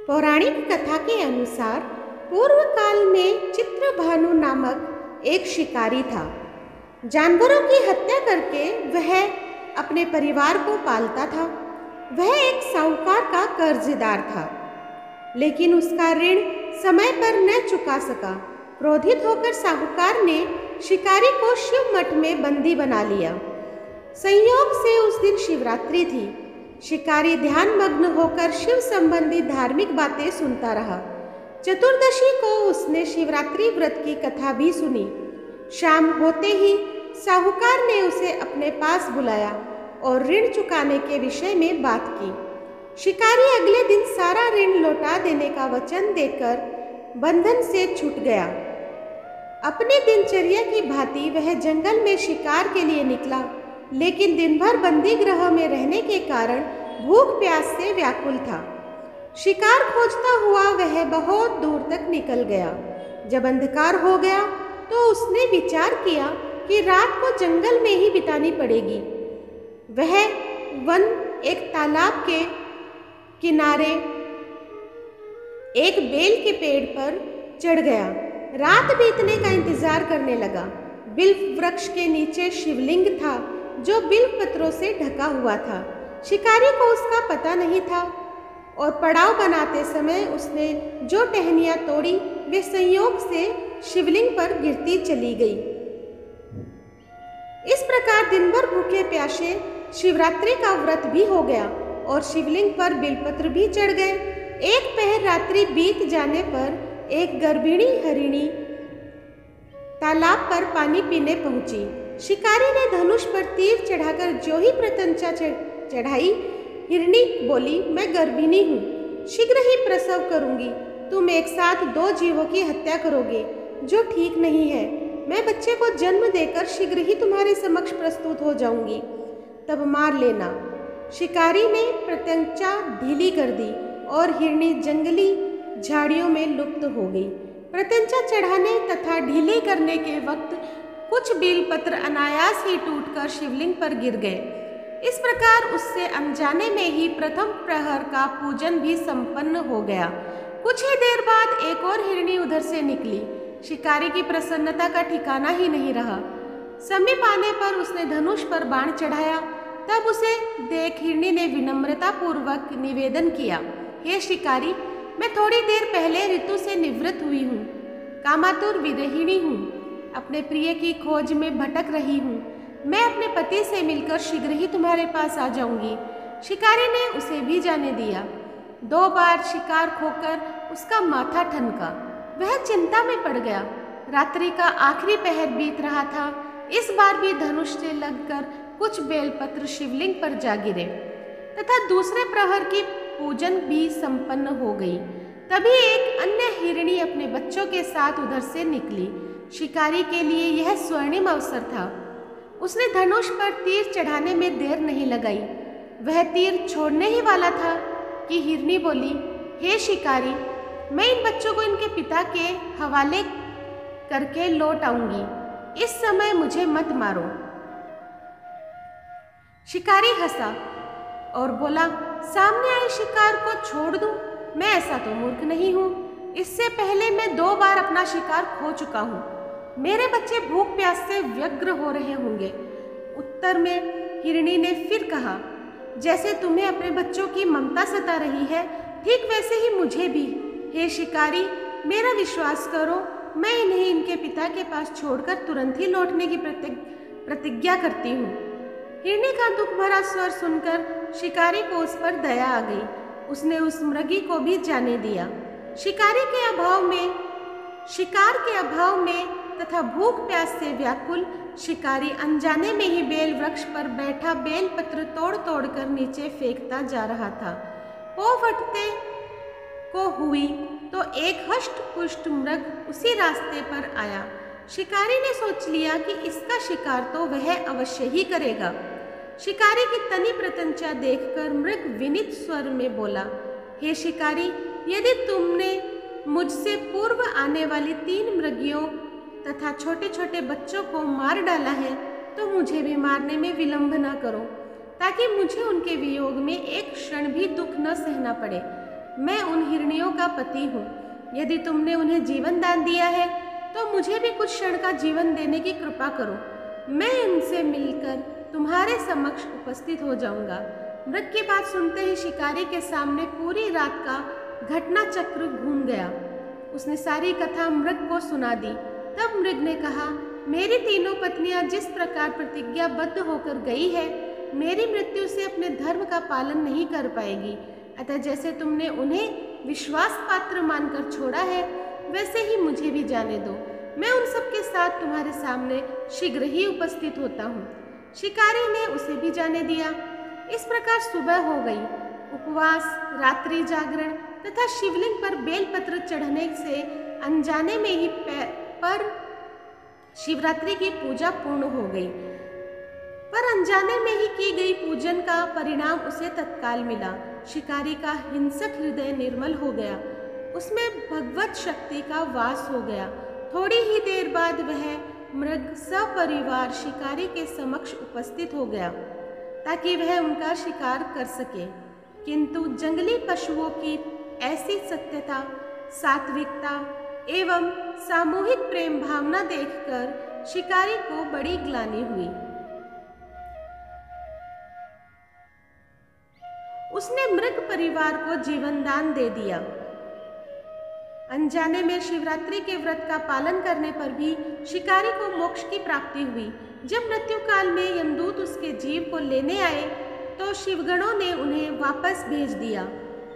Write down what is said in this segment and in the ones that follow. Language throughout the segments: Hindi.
पौराणिक कथा के अनुसार पूर्व काल में चित्रभानु नामक एक शिकारी था। जानवरों की हत्या करके वह अपने परिवार को पालता था। वह एक साहूकार का कर्जदार था, लेकिन उसका ऋण समय पर न चुका सका। क्रोधित होकर साहूकार ने शिकारी को शिव मठ में बंदी बना लिया। संयोग से उस दिन शिवरात्रि थी। शिकारी ध्यान मग्न होकर शिव संबंधी धार्मिक बातें सुनता रहा। चतुर्दशी को उसने शिवरात्रि व्रत की कथा भी सुनी। शाम होते ही साहूकार ने उसे अपने पास बुलाया और ऋण चुकाने के विषय में बात की। शिकारी अगले दिन सारा ऋण लौटा देने का वचन देकर बंधन से छूट गया। अपनी दिनचर्या की भांति वह जंगल में शिकार के लिए निकला, लेकिन दिन भर बंदी गृह में रहने के कारण भूख प्यास से व्याकुल था। शिकार खोजता हुआ वह बहुत दूर तक निकल गया। जब अंधकार हो गया तो उसने विचार किया कि रात को जंगल में ही बितानी पड़ेगी। वह वन एक तालाब के किनारे एक बेल के पेड़ पर चढ़ गया। रात बीतने का इंतजार करने लगा। बिल्व वृक्ष के नीचे शिवलिंग था, जो बिल्व पत्रों से ढका हुआ था। शिकारी को उसका पता नहीं था और पड़ाव बनाते समय उसने जो टहनियाँ तोड़ी वे संयोग से शिवलिंग पर गिरती चली गई। इस प्रकार दिन भर भूखे प्यासे शिवरात्रि का व्रत भी हो गया और शिवलिंग पर बिलपत्र भी चढ़ गए। एक पहर रात्रि बीत जाने पर एक गर्भिणी हरिणी तालाब पर पानी पीने पहुंची। शिकारी ने धनुष पर तीर चढ़ाकर जो ही प्रत्यंचा चढ़ाई, हिरणी बोली, मैं गर्भिणी हूँ, शीघ्र ही प्रसव करूंगी। तुम एक साथ दो जीवों की हत्या करोगे, जो ठीक नहीं है। मैं बच्चे को जन्म देकर शीघ्र ही तुम्हारे समक्ष प्रस्तुत हो जाऊंगी, तब मार लेना। शिकारी ने प्रत्यंचा ढीली कर दी और हिरणी जंगली झाड़ियों में लुप्त हो गई। प्रत्यंचा चढ़ाने तथा ढीले करने के वक्त कुछ बेलपत्र अनायास ही टूटकर शिवलिंग पर गिर गए। इस प्रकार उससे अनजाने में ही प्रथम प्रहर का पूजन भी संपन्न हो गया। कुछ ही देर बाद एक और हिरणी उधर से निकली। शिकारी की प्रसन्नता का ठिकाना ही नहीं रहा। समीप आने पर उसने धनुष पर बाण चढ़ाया। तब उसे देख हिरणी ने विनम्रता पूर्वक निवेदन किया, हे शिकारी, मैं थोड़ी देर पहले ऋतु से निवृत्त हुई हूँ, कामातुर विरहिणी हूँ, अपने प्रिय की खोज में भटक रही हूँ। मैं अपने पति से मिलकर शीघ्र ही तुम्हारे पास आ जाऊंगी। शिकारी ने उसे भी जाने दिया। 2 बार शिकार खोकर उसका माथा ठनका। वह चिंता में पड़ गया। रात्रि का आखिरी पहर बीत रहा था। इस बार भी धनुष से लगकर कुछ बेलपत्र शिवलिंग पर जा गिरे तथा दूसरे प्रहर की पूजन भी संपन्न हो गई। तभी एक अन्य हिरणी अपने बच्चों के साथ उधर से निकली। शिकारी के लिए यह स्वर्णिम अवसर था। उसने धनुष पर तीर चढ़ाने में देर नहीं लगाई। वह तीर छोड़ने ही वाला था कि हिरणी बोली, हे शिकारी, मैं इन बच्चों को इनके पिता के हवाले करके लौट आऊंगी। इस समय मुझे मत मारो। शिकारी हंसा और बोला, सामने आए शिकार को छोड़ दूं? मैं ऐसा तो मूर्ख नहीं हूँ। इससे पहले मैं 2 बार अपना शिकार खो चुका हूँ। मेरे बच्चे भूख प्यास से व्यग्र हो रहे होंगे। उत्तर में हिरणी ने फिर कहा, जैसे तुम्हें अपने बच्चों की ममता सता रही है, ठीक वैसे ही मुझे भी। हे शिकारी, मेरा विश्वास करो, मैं इन्हें इनके पिता के पास छोड़कर तुरंत ही लौटने की प्रतिज्ञा करती हूँ। हिरणी का दुख भरा स्वर सुनकर शिकारी को उस पर दया आ गई। उसने उस मृगी को भी जाने दिया। शिकार के अभाव में तथा भूख प्यास से व्याकुल शिकारी अनजाने में ही बेल वृक्ष पर बैठा बेल पत्र तोड़ तोड़ कर नीचे फेंकता जा रहा था। पौ फटते को हुई तो एक हष्ट पुष्ट मृग उसी रास्ते पर आया। शिकारी ने सोच लिया कि इसका शिकार तो वह अवश्य ही करेगा। शिकारी की तनी प्रत्यंचा देखकर मृग विनीत स्वर में बोला, हे शिकारी, यदि तुमने मुझसे पूर्व आने वाली 3 मृगियों तथा छोटे छोटे बच्चों को मार डाला है, तो मुझे भी मारने में विलंब न करो, ताकि मुझे उनके वियोग में एक क्षण भी दुख न सहना पड़े। मैं उन हिरनियों का पति हूँ। यदि तुमने उन्हें जीवन दान दिया है तो मुझे भी कुछ क्षण का जीवन देने की कृपा करो। मैं उनसे मिलकर तुम्हारे समक्ष उपस्थित हो जाऊंगा। मृग की बात सुनते ही शिकारी के सामने पूरी रात का घटना चक्र घूम गया। उसने सारी कथा मृग को सुना दी। तब मृग ने कहा, मेरी तीनों पत्नियां जिस प्रकार प्रतिज्ञाबद्ध होकर गई है, मेरी मृत्यु से अपने धर्म का पालन नहीं कर पाएगी। अतः जैसे तुमने उन्हें विश्वास पात्र मानकर छोड़ा है, वैसे ही मुझे भी जाने दो। मैं उन सब के साथ तुम्हारे सामने शीघ्र ही उपस्थित होता हूँ। शिकारी ने उसे भी जाने दिया। इस प्रकार सुबह हो गई। उपवास, रात्रि जागरण तथा शिवलिंग पर बेलपत्र चढ़ने से अनजाने में ही पर शिवरात्रि की पूजा पूर्ण हो गई। पर अनजाने में ही की गई पूजन का परिणाम उसे तत्काल मिला। शिकारी का हिंसक हृदय निर्मल हो गया, उसमें भगवत शक्ति का वास हो गया। थोड़ी ही देर बाद वह मृग सपरिवार शिकारी के समक्ष उपस्थित हो गया ताकि वह उनका शिकार कर सके। किंतु जंगली पशुओं की ऐसी सत्यता, सात्विकता एवं सामूहिक प्रेम भावना देखकर शिकारी को बड़ी ग्लानि हुई। उसने मृग परिवार को जीवन दान दे दिया। अनजाने में शिवरात्रि के व्रत का पालन करने पर भी शिकारी को मोक्ष की प्राप्ति हुई। जब मृत्यु काल में यमदूत उसके जीव को लेने आए तो शिवगणों ने उन्हें वापस भेज दिया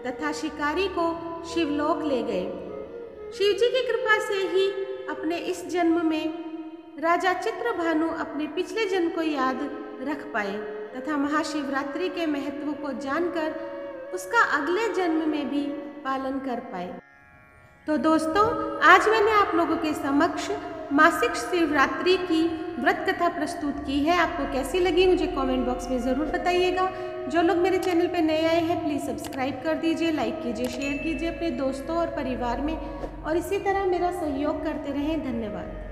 तथा शिकारी को शिवलोक ले गए। शिवजी की कृपा से ही अपने इस जन्म में राजा चित्रभानु अपने पिछले जन्म को याद रख पाए तथा महाशिवरात्रि के महत्व को जानकर उसका अगले जन्म में भी पालन कर पाए। तो दोस्तों, आज मैंने आप लोगों के समक्ष मासिक शिवरात्रि की व्रत कथा प्रस्तुत की है। आपको कैसी लगी मुझे कमेंट बॉक्स में ज़रूर बताइएगा। जो लोग मेरे चैनल पर नए आए हैं प्लीज़ सब्सक्राइब कर दीजिए, लाइक कीजिए, शेयर कीजिए अपने दोस्तों और परिवार में, और इसी तरह मेरा सहयोग करते रहें। धन्यवाद।